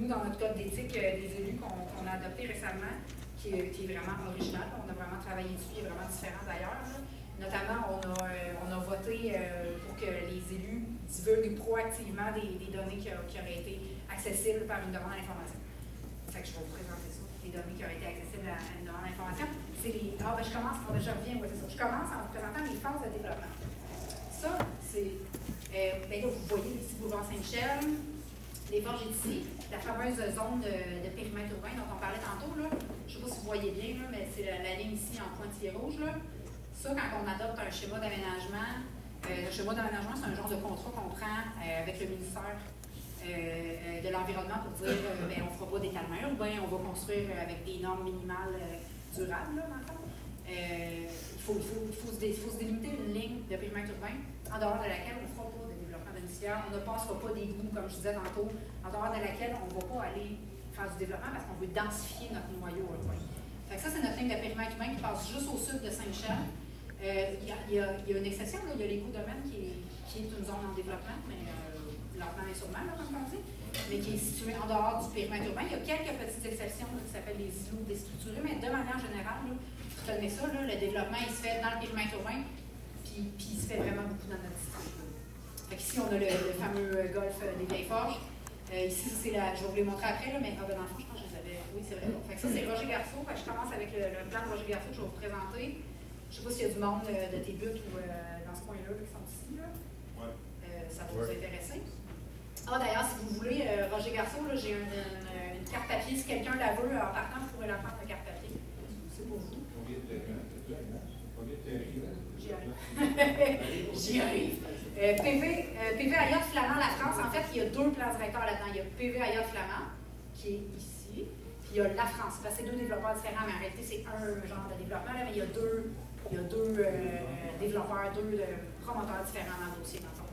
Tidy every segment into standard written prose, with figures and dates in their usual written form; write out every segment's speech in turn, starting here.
nous, dans notre code d'éthique des élus qu'on a adopté récemment, qui est vraiment original, on a vraiment travaillé dessus, il est vraiment différent d'ailleurs. Notamment, on a voté pour que les élus divulguent proactivement des données qui auraient été accessibles par une demande à l'information. Fait que je vais vous présenter ça, les données qui auraient été accessibles à une demande à l'information. C'est les. Je commence, je reviens, c'est ça. Je commence en vous présentant les phases de développement. Ça, c'est. Là, vous voyez ici Boulevard Saint-Michel, les Forges ici, la fameuse zone de périmètre urbain dont on parlait tantôt. Là. Je ne sais pas si vous voyez bien, là, mais c'est la ligne ici en pointillé rouge. Là. Ça, quand on adopte un schéma d'aménagement, le schéma d'aménagement, c'est un genre de contrat qu'on prend avec le ministère de l'Environnement pour dire on ne fera pas d'étalement urbain, on va construire avec des normes minimales durables, là, dans le fond. Il faut se délimiter une ligne de périmètre urbain en dehors de laquelle on ne fera pas de développement domiciliaire, on ne passera pas des goûts, comme je disais tantôt, en dehors de laquelle on ne va pas aller faire du développement parce qu'on veut densifier notre noyau urbain. Fait que ça, c'est notre ligne de périmètre urbain qui passe juste au sud de Saint-Michel. Il y a une exception, là. Il y a l'éco-domaine qui est une zone en développement, mais lentement mais sûrement, là, comme on dit, mais qui est située en dehors du périmètre urbain. Il y a quelques petites exceptions là, qui s'appellent les îlots déstructurés, mais de manière générale, là, retenez ça, là, le développement il se fait dans le périmètre urbain, puis il se fait vraiment beaucoup dans notre district. Ici, on a le fameux golfe des Vieilles Forges. Ici, c'est je vais vous les montrer après, là, mais dans le fond, je pense que je les avais. Oui, c'est vrai. Fait que ça, c'est Roger Garceau. Je commence avec le plan de Roger Garceau que je vais vous présenter. Je ne sais pas s'il y a du monde de tes buts ou dans ce coin-là qui sont ici. Là. Ouais. Ça va vous intéresser. D'ailleurs, si vous voulez, Roger Garceau, j'ai une carte papier. Si quelqu'un la veut en partant, vous pourrez la prendre, la carte papier. C'est pour vous. Combien de terrain? J'y arrive. PV Ayotte Flamand La France, en fait, il y a deux plans directeurs là-dedans. Il y a PV Ayotte Flamand, qui est ici, puis il y a La France. C'est deux développeurs différents, mais en réalité, c'est un genre de développement, là, mais il y a deux développeurs, deux promoteurs différents dans le dossier, dans le fond.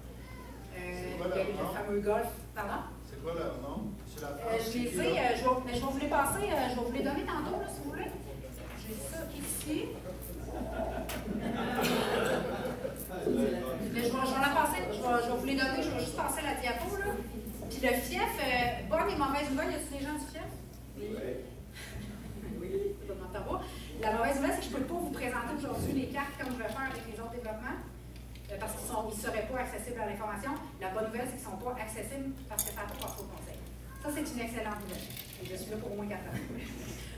Il y a le fameux golf. Pardon? C'est quoi leur nom? C'est La France. Je les ai, je vais vous les passer, je vais vous les donner tantôt, là, si vous voulez. J'ai ça ici. Mais je vais la passer, je vais vous les donner, je vais juste passer la diapo, là. Puis le fief, bonne et mauvaise nouvelle, y a-t-il des gens du fief? Oui. Oui, c'est pas dans ta. La mauvaise nouvelle, c'est que je ne peux pas vous présenter aujourd'hui les cartes comme je vais faire avec les autres développements, parce qu'ils ne seraient pas accessibles à l'information. La bonne nouvelle, c'est qu'ils ne sont pas accessibles parce que ça n'a pas passé au conseil. Ça, c'est une excellente nouvelle. Et je suis là pour au moins 4 ans.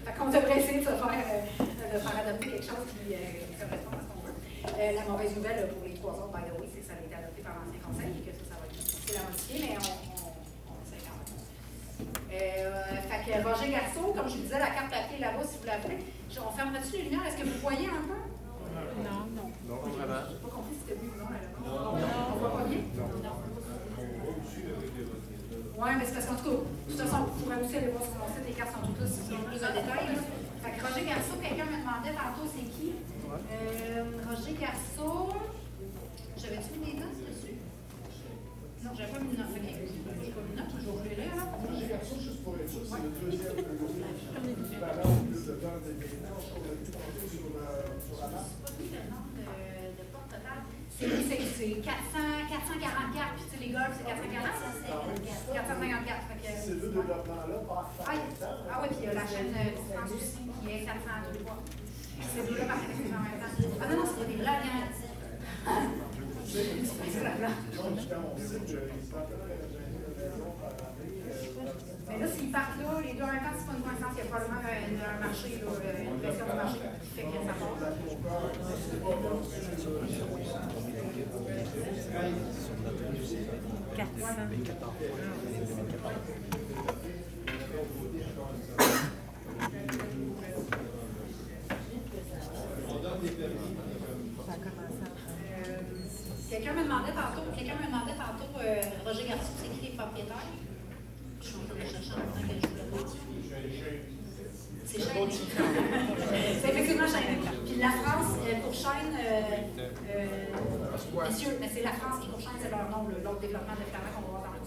Fait qu'on devrait essayer de faire adopter quelque chose qui correspond à ce qu'on veut. La mauvaise nouvelle pour les 3 autres, by the way, c'est que ça a été adopté par l'ancien conseil et que ça va être difficile à modifier, mais on essaie quand même. Fait que Roger Garceau, comme je vous disais, la carte papier là-bas, si vous la voulez. On ferme-tu les lumières? Est-ce que vous voyez un peu? Non. Non, vraiment. Je n'ai pas compris si c'était oui ou non là-bas. Non. On voit pas bien? Non. Oui, mais c'est parce qu'en tout cas, de toute façon, vous pourrez aussi aller voir sur mon site, les cartes sont toutes là, si vous voulez plus de détails. Fait que Roger Garceau, quelqu'un me demandait tantôt c'est qui? Roger Garceau. J'avais-tu mis des notes dessus? Non, j'avais pas mis de notes. Ok, j'ai pas mis de notes, je vais vous les lire là. Roger Garceau, juste pour être sûr, c'est le deuxième équivalent plus de temps d'événements sur la map. C'est 444, puis les golfs, c'est 440. 454. Ces deux développements-là partent par même temps. Ah oui, puis il y a la chaîne France aussi qui est 403. Ces deux-là partent en même temps. Ah non, c'est des blagues. C'est la blague. Mais là, s'ils partent là, les deux en même temps, c'est pas une coïncidence, il y a probablement un marché, une pression du marché qui fait que ça passe. Quelqu'un me demandait tantôt, Roger Garceau, c'est qui les propriétaires? Je suis en train de chercher en même temps que je vous le dis. C'est Chêne. C'est effectivement Chêne. Puis la France, pour Chêne, messieurs, mais c'est la France qui pour Chêne, c'est leur nom, l'autre développement de Flamand qu'on va voir dans le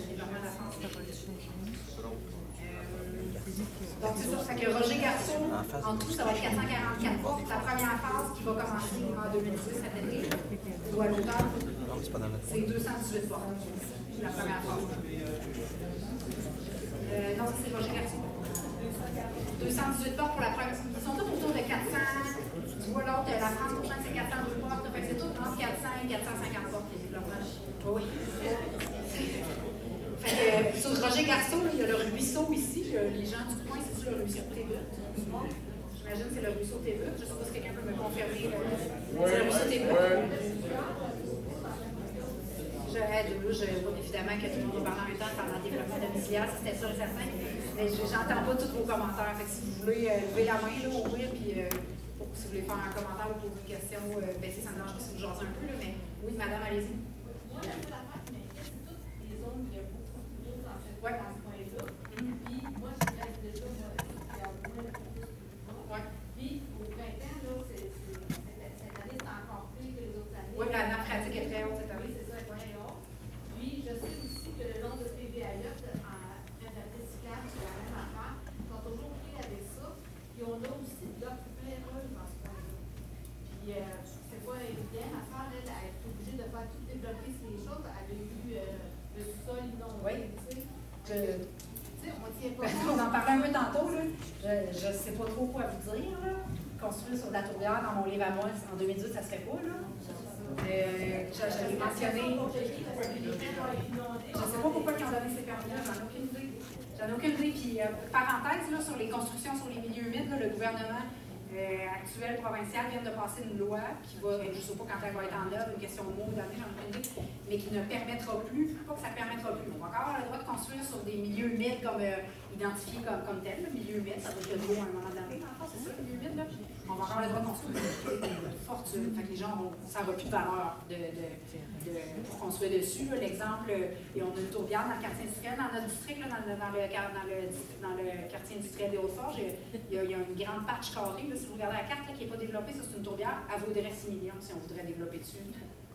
développement de la France. Donc c'est ça, ça fait que Roger Garceau, en tout, ça va être 444 portes. La première phase qui va commencer en 2010 cet été, ou à l'automne, c'est 218 portes. La première phase. Non, ça c'est Roger Garçon. 218 portes pour la première. Ils sont tous autour de 400. Tu vois l'autre, la France prochaine, c'est 402 portes. Fait que c'est tout entre 400 et 450 portes, les développements. Oui. Fait que sur Roger Garçon, il y a le ruisseau ici. Les gens du coin, c'est sur le ruisseau Tébut. J'imagine que c'est le ruisseau Tébut. Je ne sais pas si quelqu'un peut me confirmer. C'est le ruisseau Tébut. Évidemment que tout le monde va parler en même temps pendant le développement domiciliaire, c'était sûr et certain. Mais j'entends pas tous vos commentaires. Fait que si vous voulez lever la main, là, ouvrir, puis si vous voulez faire un commentaire ou poser une question, baisser, ça ne me dérange pas si vous jasez un peu. Là, mais oui, madame, allez-y. Moi, je veux la faire, mais c'est toutes les zones où il y a beaucoup d'eau dans ce coin-là. Puis moi, je reste déjà, il y a au moins le plus. Puis au printemps, là, cette année, c'est encore plus que les autres années. Oui, la nappe pratique est très haute cette année. Oui, c'est ça, elle est très haute. Puis je sais aussi que le nombre de PVAI en interdit cyclable, c'est la même affaire. Ils sont toujours pris avec ça. Puis on a aussi de l'octopérole dans ce coin-là. Puis c'est pas évident. Ma soeur, elle est obligée de faire tout développer ces choses. Elle a eu le sol inondé. Tu sais, on ne tient pas. On en parlait un peu tantôt. Là. Je ne sais pas trop quoi vous dire. Là. Construire sur de la tourbière dans mon livre à moi en 2018, ça ne se fait pas. Là. Je l'ai mentionné. Je ne sais pas pourquoi ils ont donné ces permis-là, j'en ai aucune idée. Puis, parenthèse, là, sur les constructions sur les milieux humides, là, le gouvernement actuel provincial vient de passer une loi qui va, je ne sais pas quand elle va être en œuvre, une question de mots d'année, j'en ai aucune idée, mais qui ne permettra plus, pas que ça ne permettra plus, on va encore avoir le droit de construire sur des milieux humides comme identifiés comme tels, le milieu humide, ça va être de l'eau à un moment donné, dans le fond, c'est ça, le milieu humide, là. On va avoir le droit de construire une fortune. Fait que les gens, ça n'aura plus de valeur pour construire dessus. L'exemple, et on a une tourbière dans le quartier industriel, dans notre district, là, dans le quartier industriel des Hauts-de-Forges, il y a une grande patch carrée. Là, si vous regardez la carte là, qui n'est pas développée, ça c'est une tourbière, elle vaudrait 6 millions si on voudrait développer dessus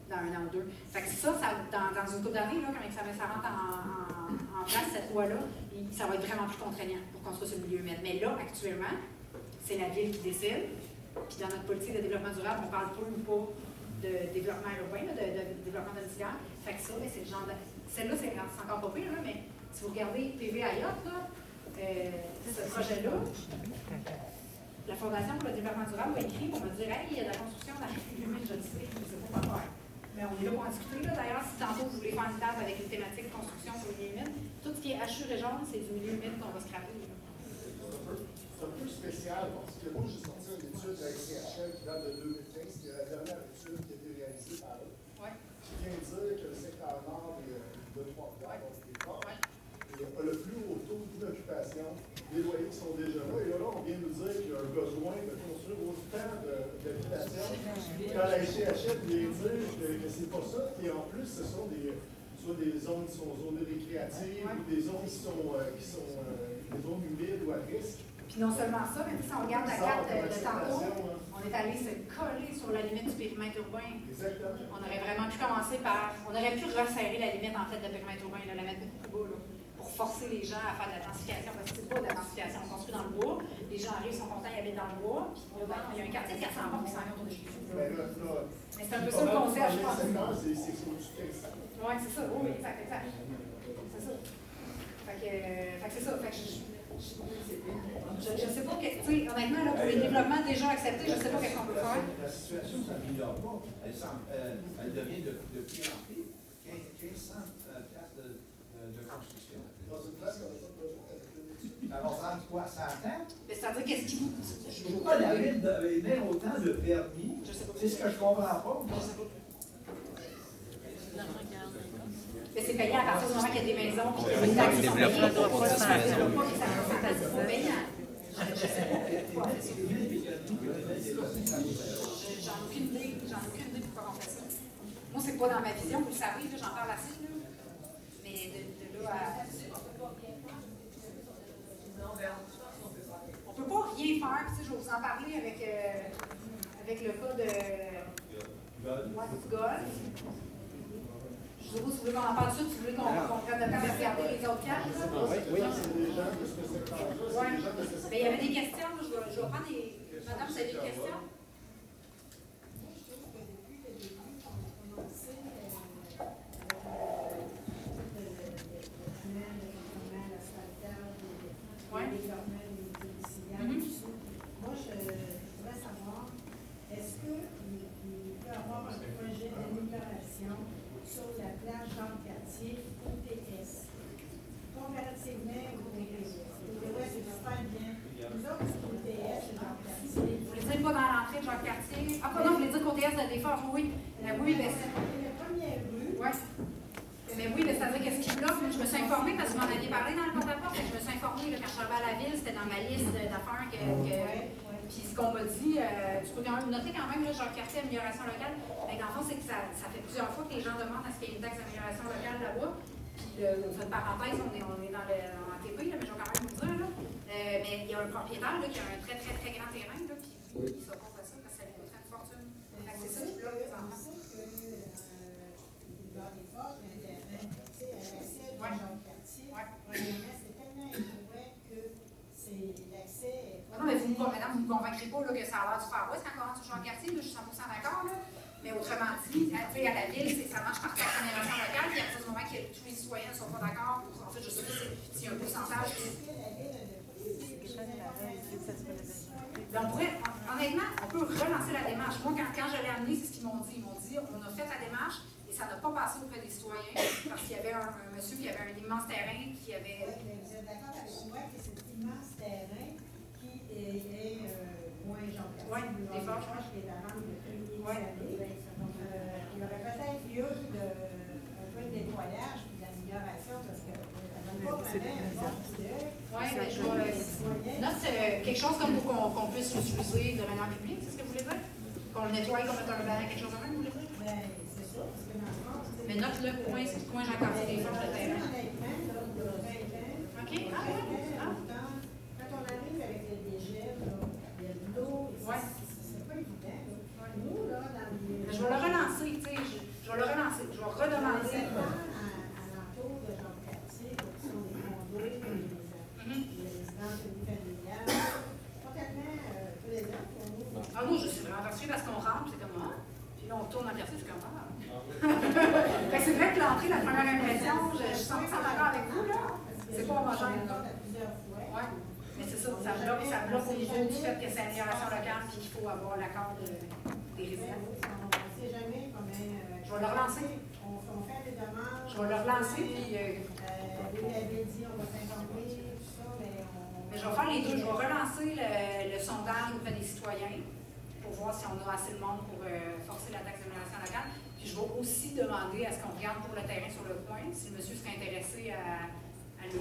dans 1 an ou 2. Fait que ça dans une couple d'années, quand ça rentre en place, cette loi-là, ça va être vraiment plus contraignant pour construire sur le milieu humide. Mais là, actuellement, c'est la ville qui décide. Puis dans notre politique de développement durable, on parle peu ou pas de développement urbain, de développement domiciliaire. Fait que ça, c'est le genre de. Celle-là, c'est encore pas pire, là, mais si vous regardez PVAI, ce projet-là, la Fondation pour le développement durable a écrit pour me dire hey, il y a de la construction dans les milieux humides, je ne sais pas quoi faire. Mais on est là pour en discuter. D'ailleurs, si tantôt vous voulez faire une table avec une thématique construction sur les milieux humides, tout ce qui est HU région, c'est du milieu humide qu'on va scraper. C'est un peu spécial parce que moi, j'ai sorti une étude de la SCHL qui date de 2015, qui est la dernière étude qui a été réalisée par eux, qui vient dire que le secteur nord de Trois-Rivières, donc des ports, a le plus haut taux d'occupation, des loyers qui sont déjà là. Et là, on vient nous dire qu'il y a un besoin de construire autant d'habitation. Quand la SCHL vient dire que c'est pas ça, et en plus, ce sont soit des zones qui sont zones récréatives ou des zones qui sont des zones humides ou à risque. Puis non seulement ça, mais si on regarde la carte de tantôt, on est allé se coller sur la limite du périmètre urbain. Exactement. On aurait vraiment pu commencer par. On aurait pu resserrer la limite en fait de périmètre urbain, la mettre beaucoup plus bas, là, pour forcer les gens à faire de la densification. Parce que c'est pas de la densification, on construit dans le bois. Les gens arrivent, sont contents, ils habitent dans le bois. Puis là, il y a un quartier de 400 portes qui s'en vient autour de chez nous. Mais c'est un peu ça le concept, je pense. Oui, c'est ça, oui, exact. C'est ça. Fait que c'est ça. Fait que je ne sais pas, honnêtement, là, pour les développements déjà acceptés, je ne sais pas qu'est-ce qu'on peut faire. La situation ne s'améliore pas. Elle devient de pire en pire. 1500 places de construction. Alors, ça quoi? Ça attend? C'est-à-dire, qu'est-ce qui vous. Pourquoi la ville émet autant de permis? C'est ce que je comprends pas. Mais c'est payant à partir du moment qu'il y a des maisons et qu'il y a des taxes qui sont payées. C'est payant. Je sais pas. J'en ai aucune idée pourquoi on fait ça. Moi, c'est pas dans ma vision, vous le savez, j'en parle assez. Là. Mais de là à. On peut pas rien faire. Je vais vous en parler avec le cas de golf. Je sais pas si vous voulez qu'on en parle tout de suite, si vous voulez qu'on prenne le temps de regarder les autres cartes. Oui, c'est des gens de ce secteur-là. Mais il y avait des questions, je vais prendre des. Madame, vous avez des questions? avec leur mère domiciliaire, tout ça. Moi, je voudrais savoir, est-ce qu'il peut y avoir un projet d'amélioration sur la plage Jean-Cartier OTS, comparativement au OTS? L'OTS est super bien. Nous autres, OTS, c'est Jean-Cartier. Vous voulez dire pas dans l'entrée de Jean-Cartier? Ah, pardon, vous voulez dire qu'OTS de Desforges, oui. Oui, mais la première rue. Oui. Mais oui, mais c'est-à-dire qu'est-ce qui bloque? Je me suis informée parce que vous m'en aviez parlé dans le porte-à-porte. Je me suis informée là, quand je suis arrivée à la ville, c'était dans ma liste d'affaires Puis ce qu'on m'a dit, tu peux noter quand même, là, Jean-Cartier, amélioration locale. Mais dans le fond, c'est que ça fait plusieurs fois que les gens demandent à ce qu'il y ait une taxe d'amélioration locale là-bas. Puis, on fait une parenthèse, on est dans en TP, là, mais je vais quand même vous dire. Là. Mais il y a un propriétaire là, qui a un très, très, très grand terrain, là, puis il s'oppose à ça parce que ça lui coûterait une fortune. C'est ça qui bloque les enfants. Non, mais madame, vous ne me convaincrez pas là, que ça a l'air du Far West quand on rentre sur Jean-Cartier, je suis 100% d'accord. Mais autrement dit, à la ville, ça marche par l'amélioration locale, puis à partir du moment que tous les citoyens ne sont pas d'accord, en fait, je sais pas si y a un pourcentage. On pourrait, honnêtement, on peut relancer la démarche. Moi, quand je l'ai amené, c'est ce qu'ils m'ont dit. Ils m'ont dit, on a fait la démarche et ça n'a pas passé auprès des citoyens parce qu'il y avait un monsieur qui avait un immense terrain qui avait. Oui, mais vous êtes d'accord avec moi que cet immense terrain qui est moins Jean-Cartier. Oui, des forges. Qui est la langue de premier années. Il y aurait peut-être lieu un peu de nettoyage et d'amélioration parce que oui, mais je note quelque chose comme pour qu'on puisse l'utiliser de manière publique, c'est ce que vous voulez dire? Qu'on le nettoie, qu'on mette un banc, quelque chose de même, vous voulez dire? Bien, c'est ça, parce que dans le fond, mais note le coin, c'est le coin Jean-Cartier des Forges de terrain. Honnêtement, là, de 20 ans. OK. Quand on arrive avec le dégel, il y a de l'eau, c'est pas évident. Nous, là, dans les. Je vais le relancer, tu sais, je vais le relancer, je vais redemander. Alentour de Jean-Cartier, qui sont des condos, les résidences familiales, complètement plaisant pour nous. Ah non, je suis vraiment persuadée parce qu'on rentre, c'est comme ça. Puis là, on tourne en quartier, c'est comme ça. C'est vrai que l'entrée, la première impression, je suis 100% d'accord avec vous, là. C'est pas homogène. Oui. Mais c'est ça, ça bloque au niveau du fait que c'est amélioration locale et qu'il faut avoir l'accord des résidents. On ne sait jamais comment. Je vais le relancer. On fait des demandes. Je vais le relancer, puis. Vous l'avez dit, on va s'informer, tout ça, mais on. Mais je vais faire les deux. Je vais relancer le sondage auprès des citoyens pour voir si on a assez de monde pour forcer la taxe d'amélioration locale. Puis je vais aussi demander à ce qu'on regarde pour le terrain sur le coin, si le monsieur serait intéressé à le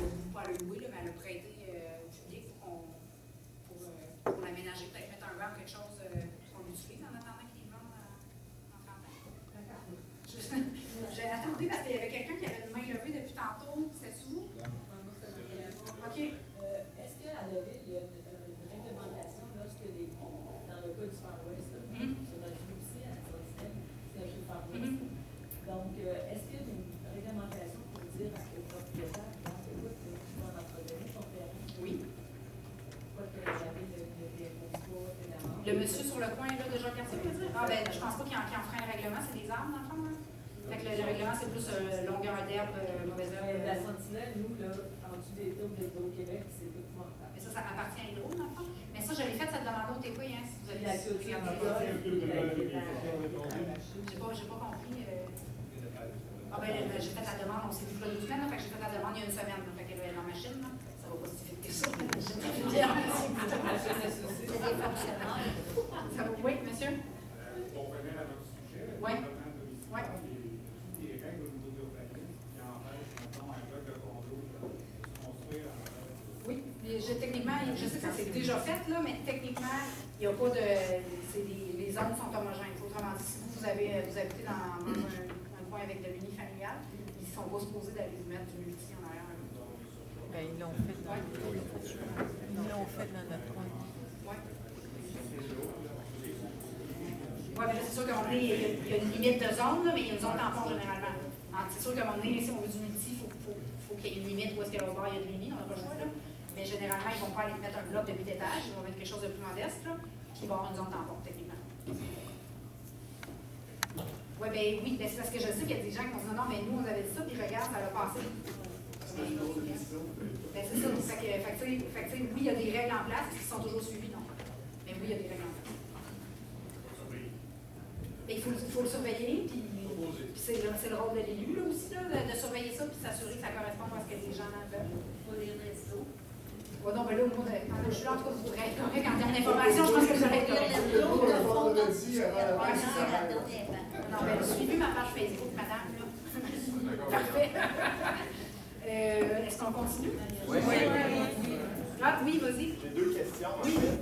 louer, là, mais à le prêter au public pour l'aménager, peut-être mettre un banc ou quelque chose qu'on utilise en attendant qu'il vende en 30 ans. J'ai attendu parce qu'il y avait quelqu'un qui avait une main levée depuis tantôt. C'est vous? OK. Est-ce qu'à la ville, il y a une réglementation lorsque dans le cas du Far West, sur la ville aussi, à Saint-Système, c'est un jeu de Far West. Donc, est-ce qu'il y a une réglementation pour dire à ce propriétaire, écoute, tu vas en entretenir ton terrain? Oui. Quoi que la ville ne dépose pas, évidemment. Le monsieur sur le coin là, de Jean-Cartier, vous voulez dire? Ah, ben, je pense pas qu'il en ferait un règlement, c'est des arbres, dans le fond. Hein? Fait que le règlement, c'est plus longueur d'herbe, mauvaise herbe. La sentinelle, nous, là, en dessous des tours de l'Hydro-Québec, c'est épouvantable. Mais ça appartient à l'Hydro, dans le fond. Mais ça, je l'ai fait cette demande au TP, hein, si vous avez La culture regardé. J'ai pas compris. Ah ben, j'ai fait la demande, on s'est vu il y a 2 semaines, fait que j'ai fait la demande il y a une semaine. Fait qu'elle est dans la machine, là. Ça va pas si vite que ça. Oui, monsieur? Pour revenir à notre sujet, Oui. des règles au niveau de l'urbanisme qui empêchent, maintenant, un bloc de condo de se construire. Oui, techniquement, je sais que ça s'est déjà fait, là, mais techniquement, il n'y a pas de. Les zones sont homogènes. Autrement dit, si vous habitez dans un coin avec de l'unifamilial, ils ne sont pas supposés d'aller vous mettre du multi en arrière. Ben, ils l'ont fait dans notre coin. Oui. Oui, mais là, c'est sûr qu'à un moment donné, il y a une limite de zone, là, mais il y a une zone tampon généralement. C'est sûr qu'à un moment donné, si on veut du multi, il faut qu'il y ait une limite où est-ce que l'autre bord, il y a de l'uni, on n'a pas le choix. Là. Mais généralement, ils ne vont pas aller mettre un bloc de 8 étages, ils vont mettre quelque chose de plus modeste, là, puis il va y avoir une zone tampon, techniquement. Oui, c'est parce que je sais qu'il y a des gens qui vont dire non, mais nous, on avait dit ça, puis regarde, ça va passer. C'est ça. oui, il y a des règles en place. Est-ce qu'ils sont toujours suivis? Non. Mais oui, il y a des règles en place. Mais il faut le surveiller, puis c'est le rôle de l'élu là, aussi, là, de surveiller ça, puis s'assurer que ça correspond à ce que les gens veulent. Pour les restos. Ouais, non, mais là, moi, je suis là, en tout cas, vous pourrez être correct en termes d'information, je pense que vous allez être correct. Non, mais suivez ma page Facebook, madame, là. Parfait. Est-ce qu'on continue? Oui. Ah, oui, vas-y. J'ai deux questions, en fait.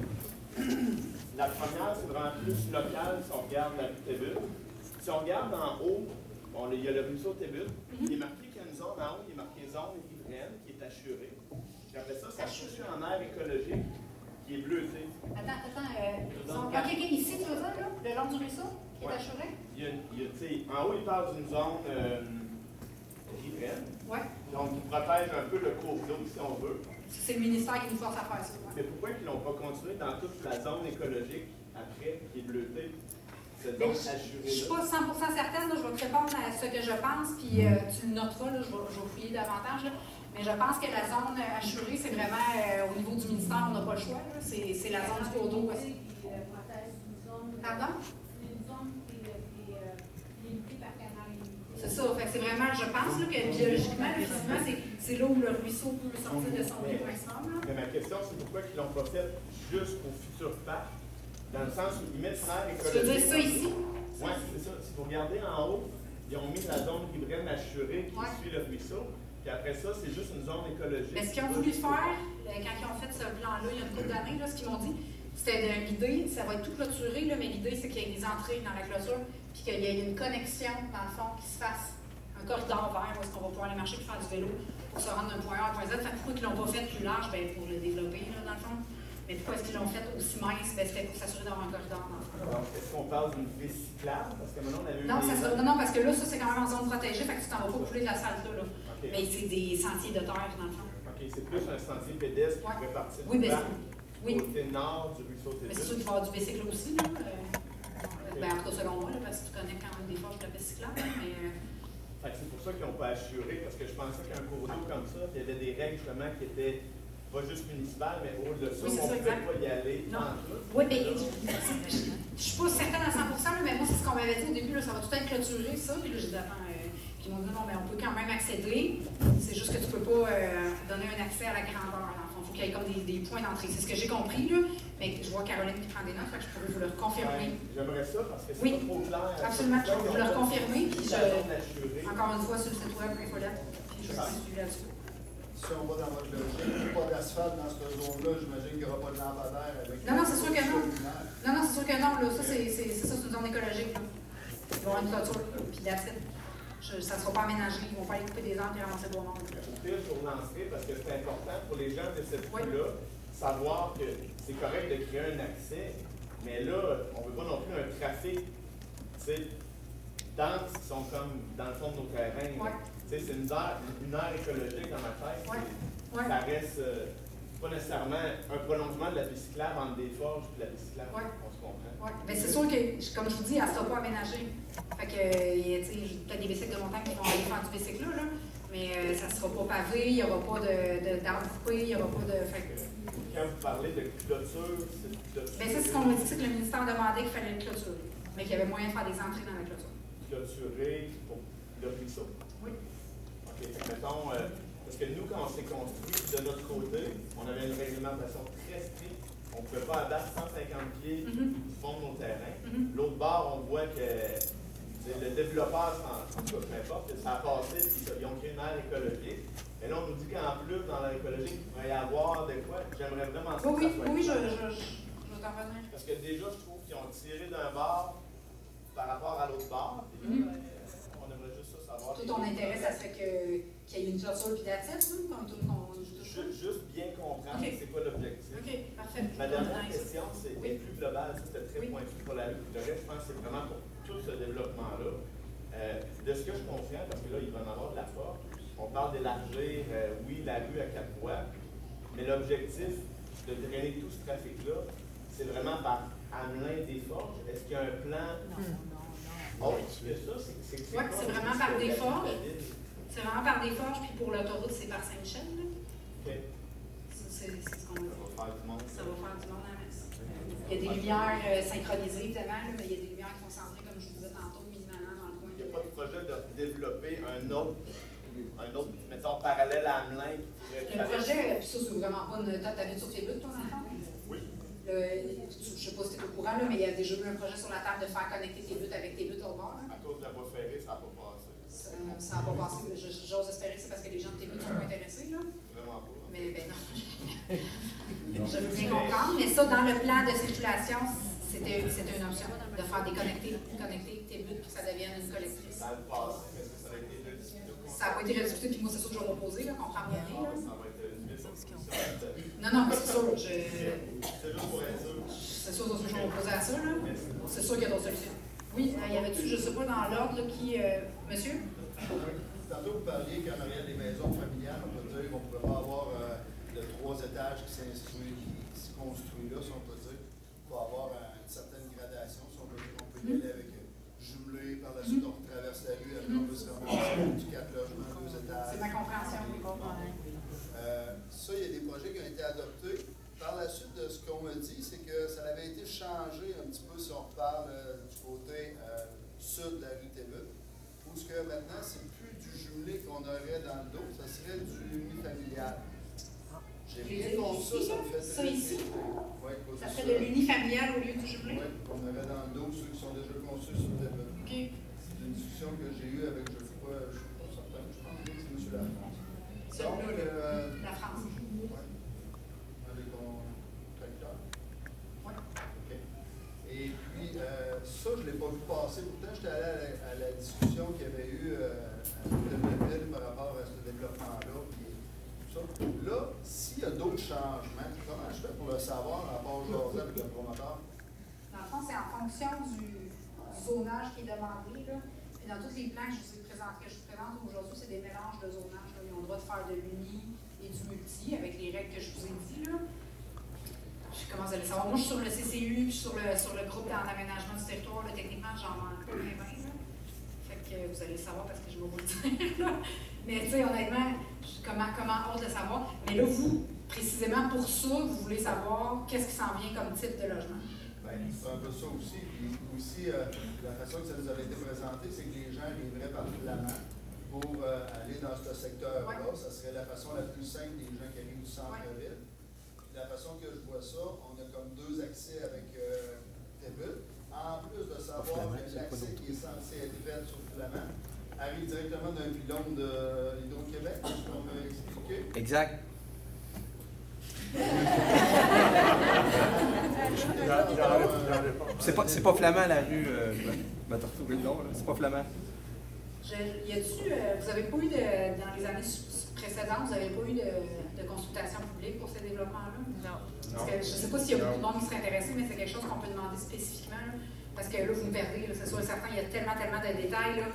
La première, c'est vraiment plus local si on regarde la rue Tébut. Si on regarde en haut, bon, il y a le ruisseau Tébut. Il est marqué qu'il y a une zone en haut, il est marqué zone riveraine qui est assurée. Puis après ça, ça touche en aire écologique qui est bleutée. Attends, OK, ici, tu veux dire, là, le long du ruisseau, qui est assuré? En haut, il parle d'une zone riveraine. Oui. Donc, il protège un peu le cours d'eau, si on veut. C'est le ministère qui nous force à faire ça. Ouais. Mais pourquoi ils n'ont pas continué dans toute la zone écologique après, qui est bleutée? Cette Mais zone assurée-là? Je ne suis pas 100% certaine, là, je vais te répondre à ce que je pense, puis tu le noteras, là, je vais fouiller davantage. Là. Mais je pense que la zone assurée, c'est vraiment au niveau du ministère, on n'a pas le choix. C'est la zone du cours d'eau aussi. Pardon? Une zone qui est limitée par canal limité. C'est ça. Fait que c'est vraiment, je pense là, que biologiquement, physiquement, c'est là où le ruisseau peut sortir de son niveau maximum. Mais ma question, c'est pourquoi ils ne l'ont pas fait jusqu'au futur parc, dans le sens où ils mettent l'air écologique. Tu veux dire ça ici? Oui, c'est ça. Si vous regardez en haut, ils ont mis la zone riveraine assurée qui suit le ruisseau. Puis après ça, c'est juste une zone écologique. Mais ce qu'ils ont voulu faire, quand ils ont fait ce plan-là, il y a une couple d'années, ce qu'ils m'ont dit, c'était l'idée, ça va être tout clôturé, là, mais l'idée, c'est qu'il y ait des entrées dans la clôture, puis qu'il y ait une connexion, dans le fond, qui se fasse, un corridor vert, où est-ce qu'on va pouvoir aller marcher pour faire du vélo, pour se rendre d'un point A à un point Z. Fait pourquoi ils ne l'ont pas fait plus large? Ben, pour le développer, là, dans le fond. Mais pourquoi est-ce qu'ils l'ont fait aussi mince? Ben, c'était pour s'assurer d'avoir un corridor, dans le fond. Alors, est-ce qu'on parle d'une piste cyclable? Parce que maintenant, on avait eu non, parce que là, ça, c'est quand même en zone protégée, fait que tu t'en vas pas couler de la salle là. Okay. Mais c'est des sentiers de terre, dans le fond. OK, c'est plus un sentier pédestre qui pourrait partir du parc, oui. côté nord du ruisseau Tébut. Mais c'est sûr qu'il va y avoir du bicycle aussi, là. Ben, en tout cas, selon moi, là, parce que tu connais quand même des forges de la piste cyclable, mais... Fait que c'est pour ça qu'ils n'ont pas assuré, parce que je pensais qu'un cours d'eau comme ça, il y avait des règles justement qui étaient pas juste municipales, mais au-delà de ça, on ne pouvait pas y aller. Non. Oui, mais je ne suis pas certaine à 100%, là, mais moi, c'est ce qu'on m'avait dit au début, là, ça va tout être clôturé, ça. Puis là, j'ai dit, attends, puis ils m'ont dit, non, mais on peut quand même accéder. C'est juste que tu ne peux pas donner un accès à la grandeur. Il faut qu'il y ait comme des points d'entrée. C'est ce que j'ai compris, là. Mais je vois Caroline qui prend des notes, fait que je pourrais vous le confirmer. J'aimerais ça parce que c'est pas trop clair. Absolument, je vais vous le confirmer. Puis encore une fois, sur le site web, Infolette, puis je vais suivre là-dessus. Si on va dans votre logique, pas d'asphalte dans cette zone-là, j'imagine qu'il n'y aura pas de lampadaire avec... Non, c'est sûr que non. Non, c'est sûr que non. Là. Ça, c'est une zone écologique. Là. Ils vont avoir une clôture, puis d'acide. Ça ne sera pas aménagé. Ils vont pas aller couper des arbres et ramasser le bois mort. Au pire, je vous relancerai parce que c'est important pour les gens de cette rue-là, savoir que c'est correct de créer un accès, mais là, on ne veut pas non plus un trafic, tu sais, dense qui sont comme dans le fond de nos terrains. C'est une aire écologique dans ma tête. Ça reste pas nécessairement un prolongement de la piste cyclable entre des forges et de la piste cyclable. On se comprend. Mais c'est sûr que, comme je vous dis, elle ne sera pas aménagée. Fait que, j'ai peut-être des bicycles de montagne qui vont aller faire du bicycle là, mais ça ne sera pas pavé, il n'y aura pas d'arbres coupés, il n'y aura pas de. Quand vous parlez de clôture, c'est clôture. Bien, ça, c'est ce qu'on m'a dit, c'est que le ministère demandait qu'il fallait une clôture, mais qu'il y avait moyen de faire des entrées dans la clôture. Clôturer pour le ruisseau. Oui. OK. Mettons, parce que nous, quand on s'est construit de notre côté, on avait une réglementation très stricte. On ne pouvait pas abattre 150 pieds du fond de nos terrains. L'autre bord, on voit que le développeur, en tout cas, peu importe, ça a passé, puis ils ont créé une aire écologique. Mais là, on nous dit qu'en plus, dans l'aire écologique, il pourrait y avoir de quoi. J'aimerais vraiment ça. Oui, je vais t'en revenir. Parce que déjà, je trouve qu'ils ont tiré d'un bord par rapport à l'autre bord. On aimerait juste ça savoir. Tout ton intérêt, ça serait qu'il y ait une clôture puis d'attitude, comme tout le monde. Juste bien comprendre c'est quoi l'objectif. OK, parfait. Ma dernière question, c'est plus globale, c'était très pointu pour la rue. Le reste, je pense que c'est vraiment pour tout ce développement-là. De ce que je comprends, parce que là, il va y en avoir de la force, on parle d'élargir, oui, la rue à 4 voies, mais l'objectif de drainer tout ce trafic-là, c'est vraiment par Amelin des Forges. Est-ce qu'il y a un plan? Non. Oh, c'est ça? Oui, c'est vraiment par des forges. C'est vraiment par des forges, puis pour l'autoroute, c'est par Saint-Michel. OK. c'est ce qu'on a dit. Ça va faire du monde. Ça va faire du monde à la messe. Il y a des lumières synchronisées, évidemment, mais il y a des lumières qui vont centrer, comme je vous disais tantôt, minimalement dans le coin. Il n'y a pas de projet de développer un autre, mettons, parallèle à Hamelin. Le projet, puis ça, c'est vraiment pas une. T'habites sur tes buts, ton enfant? Oui. Je ne sais pas si tu es au courant, là, mais il y a déjà eu un projet sur la table de faire connecter tes buts avec tes buts au bord. Là. À cause de la voie ferrée, ça n'a pas passé. Ça n'a pas passé. J'ose espérer que c'est parce que les gens de tes buts sont pas intéressés. Là. Vraiment pas. Mais ben non. Je veux bien comprendre. Mais ça, dans le plan de circulation, c'était une option de faire connecter tes buts pour que ça devienne une collectrice. Ça a passé, mais ça a été rediscuté. Ça n'a pas été rediscuté, puis moi, c'est sûr que je vais m'opposer, comprends bien. Ça va être une mise en discussion. Non, mais c'est sûr. C'est juste pour être sûr. C'est sûr que je vais m'opposer à ça. Là. C'est sûr qu'il y a d'autres solutions. Oui, il y avait-tu, je ne sais pas dans l'ordre, qui. Monsieur? Tantôt, vous parliez qu'en arrière des maisons familiales, on peut dire qu'on ne pourrait pas avoir de 3 étages qui se construit là, si on peut dire. Il faut avoir une certaine gradation, si on peut dire. On peut y aller avec jumelé, par la suite on traverse la rue, après on peut se ramasser du 4 logements, 2 étages. C'est ma compréhension. Ça, il y a des projets qui ont été adoptés. Par la suite de ce qu'on me dit, c'est que ça avait été changé un petit peu, si on reparle du côté sud de la rue Tébut, où ce que maintenant, c'est plus du jumelé qu'on aurait dans le dos, ça serait du unifamilial. J'ai rien contre ça, ça me fait ça ici? Oui, ça serait de l'unifamilial au lieu du jumelé? Oui, qu'on aurait dans le dos ceux qui sont déjà construits sur Tébut. Okay. C'est une discussion que j'ai eue avec, je ne sais pas, je ne suis pas certain, je pense que c'est M. Lafrance. La France. Oui. Avec ton tracteur. Oui. OK. Et puis, ça, je ne l'ai pas vu passer. Pourtant, j'étais allé à la discussion qu'il y avait eu à Ville par rapport à ce développement-là. Puis tout ça. Là, s'il y a d'autres changements, comment je fais pour le savoir à part jaser avec le promoteur? Dans le fond, c'est en fonction du zonage qui est demandé. Là. Et dans tous les plans que je vous présente aujourd'hui, c'est des mélanges de zonage. Là. Ils ont le droit de faire de l'uni et du multi avec les règles que je vous ai dit. Là. Je commence à le savoir. Moi, je suis sur le CCU, puis sur le groupe en aménagement du territoire. Là, techniquement, j'en manque pas bien. Fait que vous allez le savoir parce que je vais vous le dire. Là. Mais tu sais, honnêtement, comment hâte de savoir. Mais là, vous, précisément pour ça, vous voulez savoir qu'est-ce qui s'en vient comme type de logement. Bien, c'est un peu ça aussi. Puis aussi, la façon que ça nous avait été présenté, c'est que les gens arriveraient par Flamand pour aller dans ce secteur-là. Ouais. Ça serait la façon la plus simple des gens qui arrivent du centre-ville. Ouais. La façon que je vois ça, on a comme 2 accès avec Tébut. En plus de savoir que l'accès qui est censé être fait sur Flamand arrive directement d'un pylône de Hydro-Québec, est-ce qu'on peut expliquer? Exact. C'est pas flamand la rue. Je vais te retrouver le nom, là. C'est pas flamand. Vous n'avez pas eu dans les années précédentes, vous n'avez pas eu de consultation publique pour ce développement-là? Non. Parce que je ne sais pas s'il y a beaucoup de monde qui serait intéressé, mais c'est quelque chose qu'on peut demander spécifiquement. Là, parce que là, vous me perdez, c'est sûr et certain, il y a tellement de détails. Là.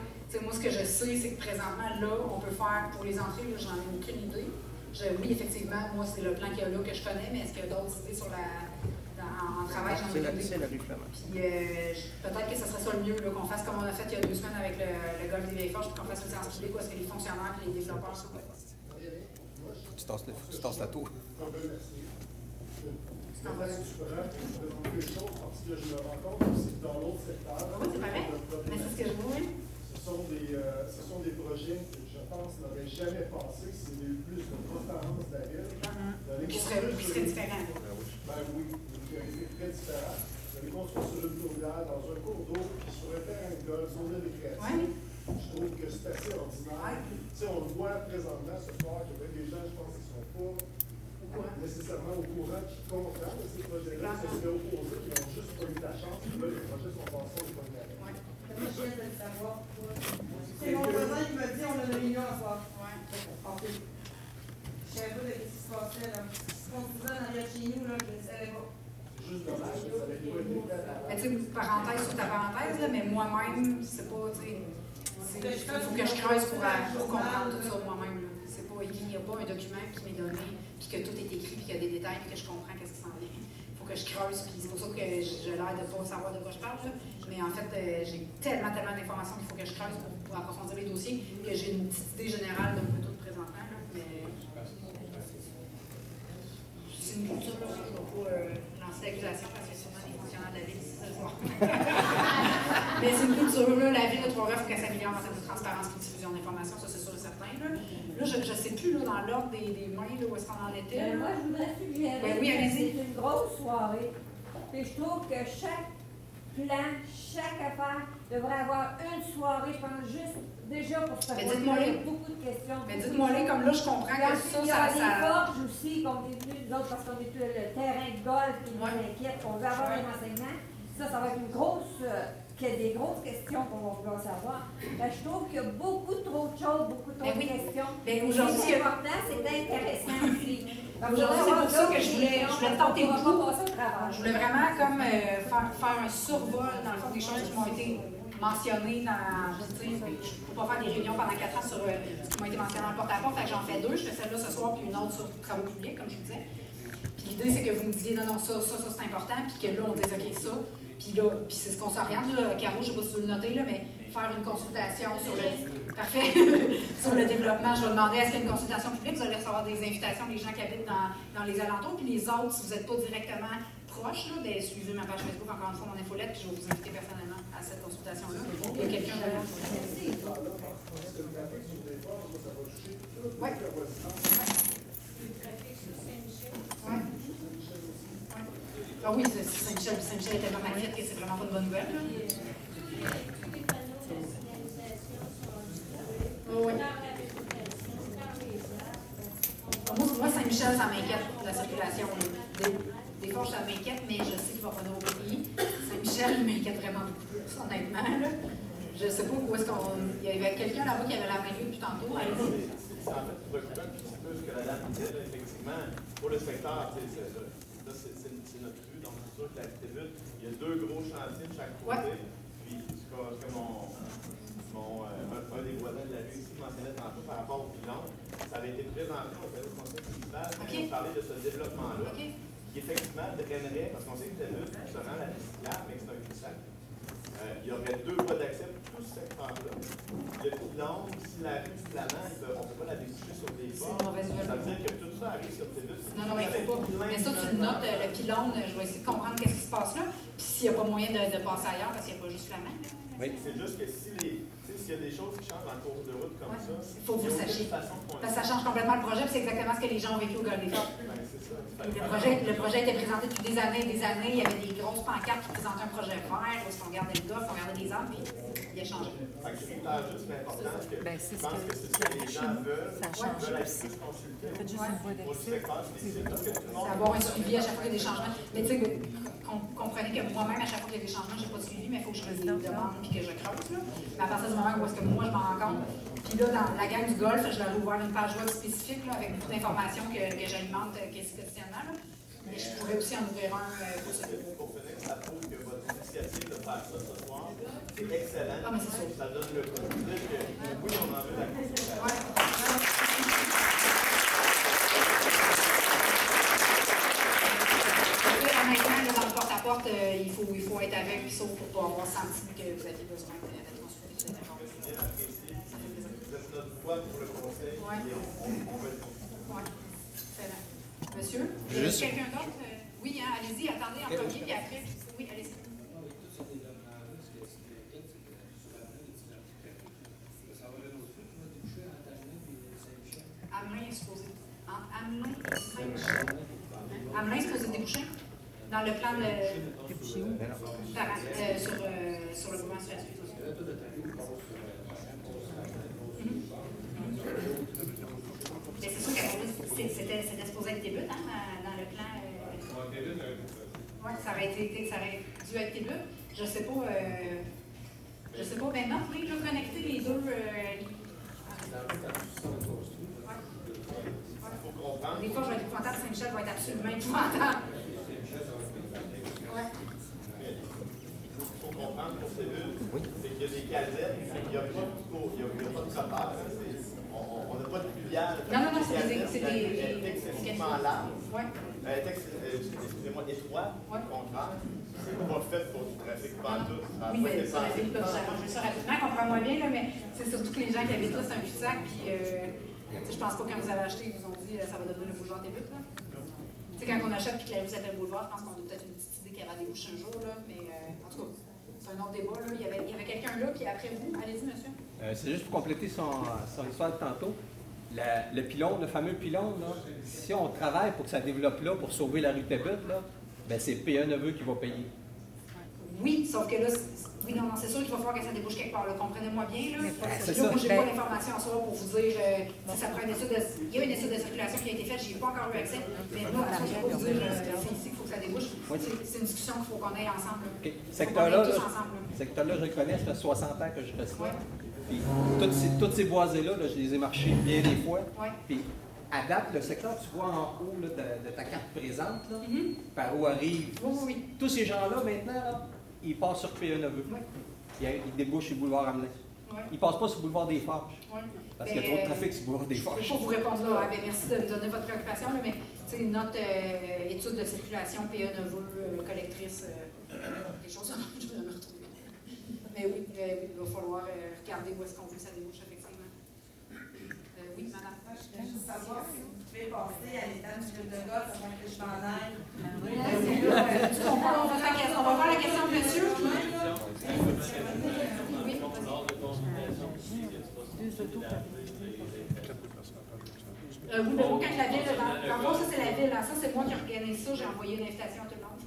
Moi, ce que je sais, c'est que présentement, là, on peut faire pour les entrées, j'en ai aucune idée. Oui, effectivement, moi, c'est le plan qu'il y a là que je connais, mais est-ce qu'il y a d'autres idées sur en travail? J'en ai idée. C'est la rue Flamand. Puis peut-être que ce serait ça le mieux, qu'on fasse comme on a fait il y a 2 semaines avec le golf des Vieilles Forges, puis qu'on fasse une séance publique où est-ce que les fonctionnaires et les développeurs sont là. Tu tasses la tour. C'est en bas. Je peux présenter les choses parce que je me rends compte aussi que dans l'autre secteur. Oui, c'est pareil. Mais c'est ce que je vois. Ce sont des projets que je pense n'auraient jamais pensé que s'il y avait eu plus de transparence d'ailleurs. Qui serait différent. Ben oui, qui aurait été très différent. D'aller construire sur une tourbière dans un cours d'eau qui serait faire un golf, zone de récréation. Je trouve que c'est assez ordinaire. Tu sais, on le voit présentement ce soir qu'il y a des gens, je pense, qui ne sont pas nécessairement au courant, qui comprennent ces projets-là, qui se seraient opposés, qui n'ont juste pas eu la chance, que là, les projets sont passés au point de la moi, je viens de le savoir. C'est mon voisin, il m'a dit on a une réunion à soir. OK. Je savais pas de ce qui se passait, là. Ce qu'on se disait en arrière de chez nous, là, je ne savais pas. C'est juste dommage que ça n'avait pas été fait. Mais tu sais, parenthèse sur ta parenthèse, là, mais moi-même, c'est pas, tu sais, il faut que je creuse pour comprendre tout ça moi-même. C'est pas écrit, il n'y a pas un document qui m'est donné, puis que tout est écrit, puis qu'il y a des détails, puis que je comprends qu'est-ce qui s'en vient. Il faut que je creuse, puis c'est pour ça que j'ai l'air de ne pas savoir de quoi je parle. Là. Mais en fait, j'ai tellement d'informations qu'il faut que je creuse pour approfondir les dossiers, que j'ai une petite idée générale d'un peu tout présentement. Là, mais... une culture, là. Je ne vais pas lancer l'accusation parce qu'il y a sûrement des fonctionnaires de la ville ici ce soir. Mais c'est une culture, là. La ville de Trois-Rivières, il faut qu'elle s'améliore en termes de transparence et de diffusion d'informations, ça c'est sûr et certain. Là, je ne sais plus là, dans l'ordre des mains là, où est-ce qu'on en était. Moi, je voudrais suggérer oui, que c'est une grosse soirée. Et je trouve que chaque plan, chaque affaire devrait avoir une soirée, je pense, juste déjà pour se poser beaucoup de questions. Mais dites-moi-les, comme là, je comprends que ça... Il y a des forges aussi qu'on est venus, nous autres, parce qu'on est le terrain de golf qui nous inquiète, qu'on veut avoir des renseignements. Ça va être une grosse... qu'il y a des grosses questions qu'on va vouloir savoir. Je trouve qu'il y a beaucoup trop de choses, beaucoup trop de questions. Aujourd'hui, c'est important, c'est intéressant aussi. Aujourd'hui, c'est pour ça que je voulais tenter le coup. Je voulais vraiment comme faire un survol, dans le fond, des choses qui m'ont été mentionnées dans... Je ne peux pas faire des réunions pendant 4 ans sur ce qui m'a été mentionné en porte-à-porte, j'en fais 2. Je fais celle-là ce soir, puis une autre sur travaux publics, comme je vous disais. Puis l'idée, c'est que vous me disiez, non, ça c'est important, puis que là, on dise, OK, ça. Puis c'est ce qu'on s'oriente, là, Caro, je ne sais pas si vous le notez, là, mais faire une consultation sur le... Parfait. Sur le développement, je vais demander est-ce qu'il y a une consultation publique, vous allez recevoir des invitations des gens qui habitent dans les alentours, puis les autres, si vous n'êtes pas directement proches, là, bien, suivez ma page Facebook, encore une fois, mon infolette, puis je vais vous inviter personnellement à cette consultation-là. Il y a quelqu'un de... Oui. Ah oui, Saint-Michel était vraiment inquiète que c'est vraiment pas une bonne nouvelle. Oui. Moi, Saint-Michel, ça m'inquiète, la circulation. Des fois, ça m'inquiète, mais je sais qu'il va revenir au pays. Saint-Michel, il m'inquiète vraiment beaucoup plus, honnêtement. Là. Je ne sais pas où est-ce qu'on... Il y avait quelqu'un là-bas qui avait la main depuis tantôt. En fait, tu recoupes un petit peu ce que la dame disait, effectivement, pour le secteur, c'est notre rue, donc c'est sûr que la petite ville, il y a 2 gros chantiers de chaque côté. Puis, comme un des voisins de la rue ici mentionnait tantôt par rapport au bilan, ça avait été présenté au conseil municipal, on parlait de ce développement-là, qui effectivement drainerait, parce qu'on sait que la lutte, justement, la recyclable, mais c'est un cul-de-sac. Il y aurait 2 voies d'accès pour tout ce secteur-là. Le pylône, si la rue du Flamand, on ne peut pas la déboucher sur des bords. Ça veut dire que tout ça arrive sur tes luttes. Non, il ne faut pas. Mais ça, tu le notes, le pylône, je vais essayer de comprendre qu'est-ce qui se passe là. Puis s'il n'y a pas moyen de passer ailleurs, parce qu'il n'y a pas juste Flamand. Oui. C'est juste que s'il y a des choses qui changent en cours de route comme ça, il faut que vous sachiez. Parce que ça change complètement le projet, puis c'est exactement ce que les gens ont vécu au Golf des Forts. Le projet était présenté depuis des années et des années. Il y avait des grosses pancartes qui présentaient un projet vert, où on regardait le golf, on regardait les arbres, puis il a changé. C'est juste l'importance que je pense que c'est ce que les gens veulent. Veulent être plus consultés pour le secteur spécifique. C'est avoir un suivi à chaque fois qu'il y a des changements. Mais tu sais, comprenez que moi-même, à chaque fois qu'il y a des changements, je n'ai pas de suivi, mais il faut que je les demande et que je creuse. Là. Mais à partir du moment où est-ce que moi, je m'en rends compte. Puis là, dans la gamme du golf, je vais aller ouvrir une page web spécifique là, avec beaucoup d'informations que j'alimente quotidiennement. Mais je pourrais aussi en ouvrir un pour ce Pour finir, ça prouve que votre initiative de faire ça ce soir, c'est excellent. Ah, mais c'est sûr. Ça donne le coup. Oui, on en veut la consultation. Honnêtement, dans le porte-à-porte, il faut être avec et sauf pour pas avoir senti que vous aviez besoin d'être consulté. Vous êtes notre voix pour le conseil et on va être consulté. Oui, excellent. Monsieur, quelqu'un d'autre? Oui, hein, allez-y, attendez en premier, puis après. Oui, allez-y. Hamelin est supposé. Hamelin et Saint-Michel. Hamelin est supposé déboucher dans le plan de. Déboucher où? Sur le mouvement sur la suite. Mais c'est sûr que c'était supposé être début dans le plan. Oui, ça aurait dû être début. Je sais pas maintenant, vous pouvez connecter les deux. Des fois, je vais être épouvantable, Saint-Michel va être absolument épouvantable. Il faut comprendre pour ces bulles, c'est qu'il y a des casettes, il n'y a pas de copage, on n'a pas de filiale. Non, c'est des excessivement large. Excusez-moi, étroit, au contraire. C'est pas fait pour du trafic pantoute. Oui, mais ça, je vais ça rapidement, comprends-moi bien, là, mais c'est surtout que les gens qui habitent là, c'est un cul-de-sac, puis je pense pas que quand vous avez acheté, ils vous ont dit ça va devenir le bougeoir des buts. quand on achète puis que la rue s'appelle Boulevard, je pense qu'on a peut-être une petite idée qu'elle va déboucher un jour, là, mais en tout cas, c'est un autre débat. Là. Il y avait quelqu'un là, puis après vous, allez-y, monsieur. C'est juste pour compléter son histoire de tantôt. Le pylône, le fameux pylône, là, si on travaille pour que ça développe là, pour sauver la rue Tébut, là, ben c'est PA Neveu qui va payer. Oui, sauf que là, c'est sûr qu'il va falloir que ça débouche quelque part. Comprenez-moi bien. Là, c'est là ça. moi, j'ai pas l'information en soi pour vous dire si ça prend une étude il y a une étude de circulation qui a été faite, j'ai pas encore eu accès. Mais moi, je ne peux pas vous dire c'est ici qu'il faut que ça débouche. Oui. C'est une discussion qu'il faut qu'on aille ensemble. Okay. Secteur-là, je le connais, ça fait 60 ans que je reste là. Puis toutes ces boisées-là, je les ai marchées bien des fois. Ouais. Puis à date, le secteur, tu vois en haut là, de ta carte présente, là, par où arrivent tous ces gens-là maintenant, là, ils passent sur PA Neveu. Oui. Ils débouchent sur le boulevard Hamelin. Oui. Ils ne passent pas sur le boulevard des Forges. Oui. Parce qu'il y a trop de trafic sur le boulevard des Forges. Je peux vous répondre là. Merci de me donner votre préoccupation, là, mais notre étude de circulation PA Neveu, collectrice, des choses comme ça, je vais me retrouver. Mais oui, il va falloir regarder où est-ce qu'on veut que ça débouche, effectivement. Oui, madame. Je voulais juste savoir si vous pouvez passer à l'état du club de golf avant que je m'en aille. On va voir la question de monsieur. Oui, oui, mais moi, quand la ville, dans moi, ça c'est la ville, ça c'est moi qui organise ça, j'ai envoyé une invitation à tout le monde.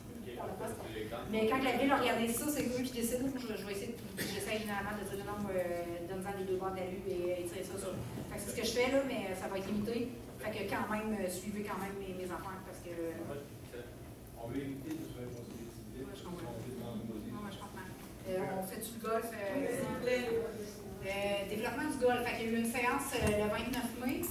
Mais quand la ville organise ça, c'est eux qui décident. Je vais essayer, j'essaie généralement de dire non, donne-en les deux bords de la rue et tirer ça sur. Fait que c'est ce que je fais là, mais ça va être limité. Fait que quand même, suivez quand même mes affaires parce que. On veut éviter de se faire possibilité. Oui, je comprends. Oui, je comprends. On fait du golf. Développement du golf. Fait qu'il y a eu une séance le 29 mai.